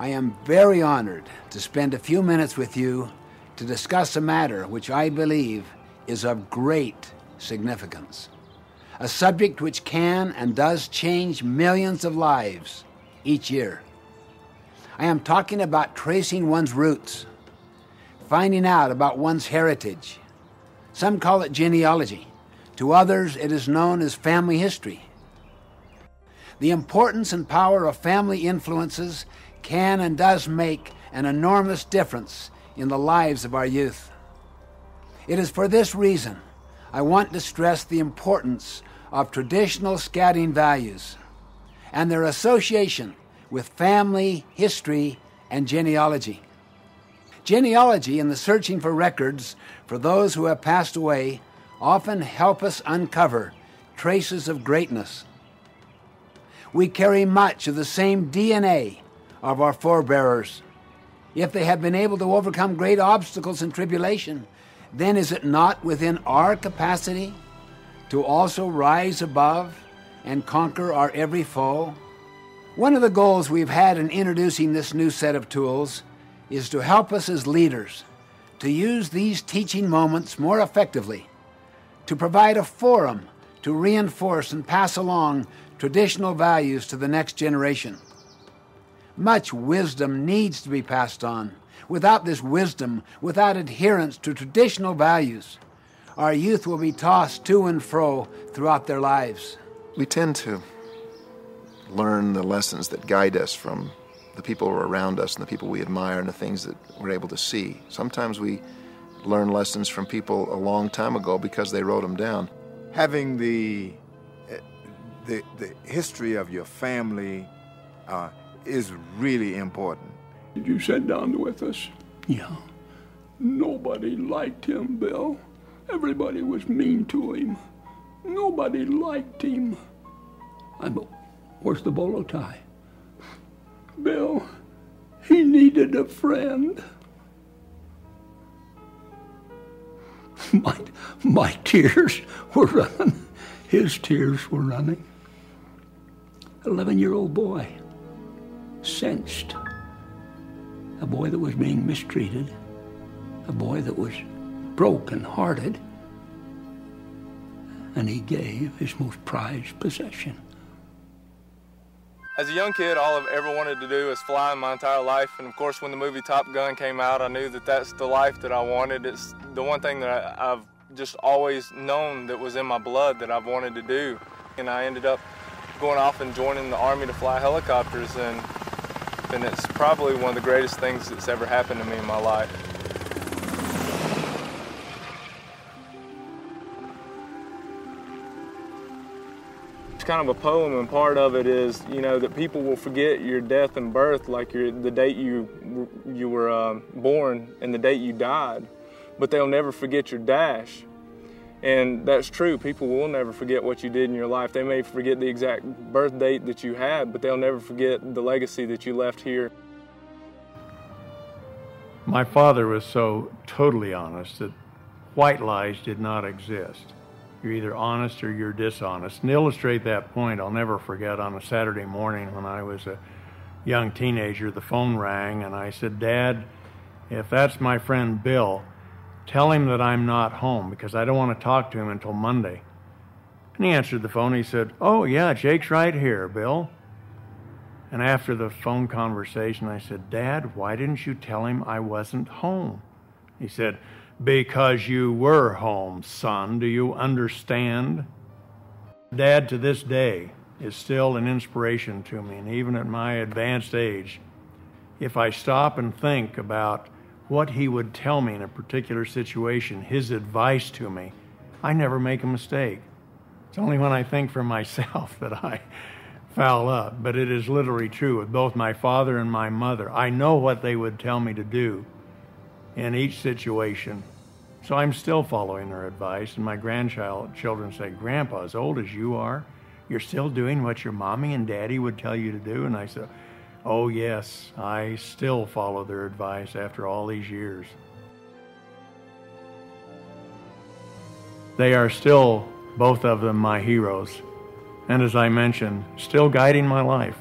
I am very honored to spend a few minutes with you to discuss a matter which I believe is of great significance, a subject which can and does change millions of lives each year. I am talking about tracing one's roots, finding out about one's heritage. Some call it genealogy. To others, it is known as family history. The importance and power of family influences can and does make an enormous difference in the lives of our youth. It is for this reason I want to stress the importance of traditional scouting values and their association with family history and genealogy. Genealogy and the searching for records for those who have passed away often help us uncover traces of greatness. We carry much of the same DNA of our forebearers. If they have been able to overcome great obstacles and tribulation, then is it not within our capacity to also rise above and conquer our every foe? One of the goals we've had in introducing this new set of tools is to help us as leaders to use these teaching moments more effectively, to provide a forum to reinforce and pass along traditional values to the next generation. Much wisdom needs to be passed on. Without this wisdom, without adherence to traditional values, our youth will be tossed to and fro throughout their lives. We tend to learn the lessons that guide us from the people who are around us and the people we admire and the things that we're able to see. Sometimes we learn lessons from people a long time ago because they wrote them down. Having the history of your family is really important. Did you sit down with us? Yeah. Nobody liked him, Bill. Everybody was mean to him. Nobody liked him. Where's the bolo tie? Bill, he needed a friend. My tears were running. His tears were running. 11-year-old boy, sensed. A boy that was being mistreated. A boy that was broken-hearted. And he gave his most prized possession. As a young kid, all I've ever wanted to do is fly my entire life. And of course, when the movie Top Gun came out, I knew that that's the life that I wanted. It's the one thing that I've just always known that was in my blood that I've wanted to do. And I ended up going off and joining the Army to fly helicopters. And it's probably one of the greatest things that's ever happened to me in my life. It's kind of a poem, and part of it is, that people will forget your death and birth, like the date you were born and the date you died, but they'll never forget your dash. And that's true. People will never forget what you did in your life. They may forget the exact birth date that you had, but they'll never forget the legacy that you left here. My father was so totally honest that white lies did not exist. You're either honest or you're dishonest. And to illustrate that point, I'll never forget on a Saturday morning when I was a young teenager, the phone rang and I said, "Dad, if that's my friend Bill, tell him that I'm not home because I don't want to talk to him until Monday." And he answered the phone. He said, "Oh, yeah, Jake's right here, Bill." And after the phone conversation, I said, "Dad, why didn't you tell him I wasn't home?" He said, "Because you were home, son. Do you understand?" Dad, to this day, is still an inspiration to me. And even at my advanced age, if I stop and think about what he would tell me in a particular situation, his advice to me, I never make a mistake. It's only when I think for myself that I foul up. But it is literally true with both my father and my mother. I know what they would tell me to do in each situation. So I'm still following their advice. And my grandchildren say, "Grandpa, as old as you are, you're still doing what your mommy and daddy would tell you to do?" And I said, "Oh yes, I still follow their advice after all these years." They are still, both of them, my heroes. And as I mentioned, still guiding my life.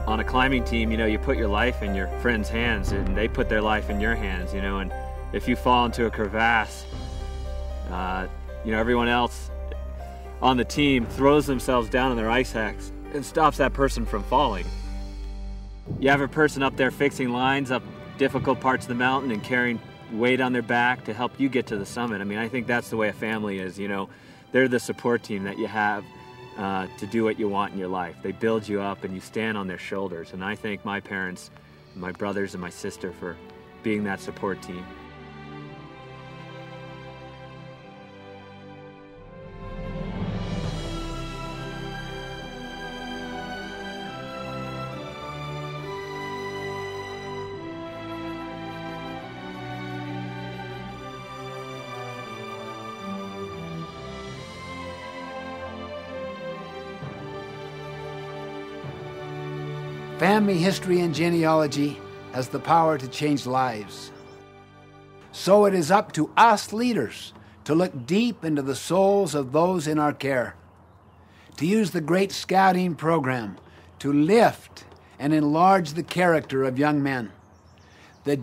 On a climbing team, you put your life in your friends' hands, and they put their life in your hands, and if you fall into a crevasse, everyone else on the team throws themselves down on their ice axe and stops that person from falling. You have a person up there fixing lines up difficult parts of the mountain and carrying weight on their back to help you get to the summit. I think that's the way a family is, They're the support team that you have to do what you want in your life. They build you up and you stand on their shoulders. And I thank my parents, my brothers and my sister for being that support team. Family history and genealogy has the power to change lives. So it is up to us leaders to look deep into the souls of those in our care, to use the great scouting program to lift and enlarge the character of young men. The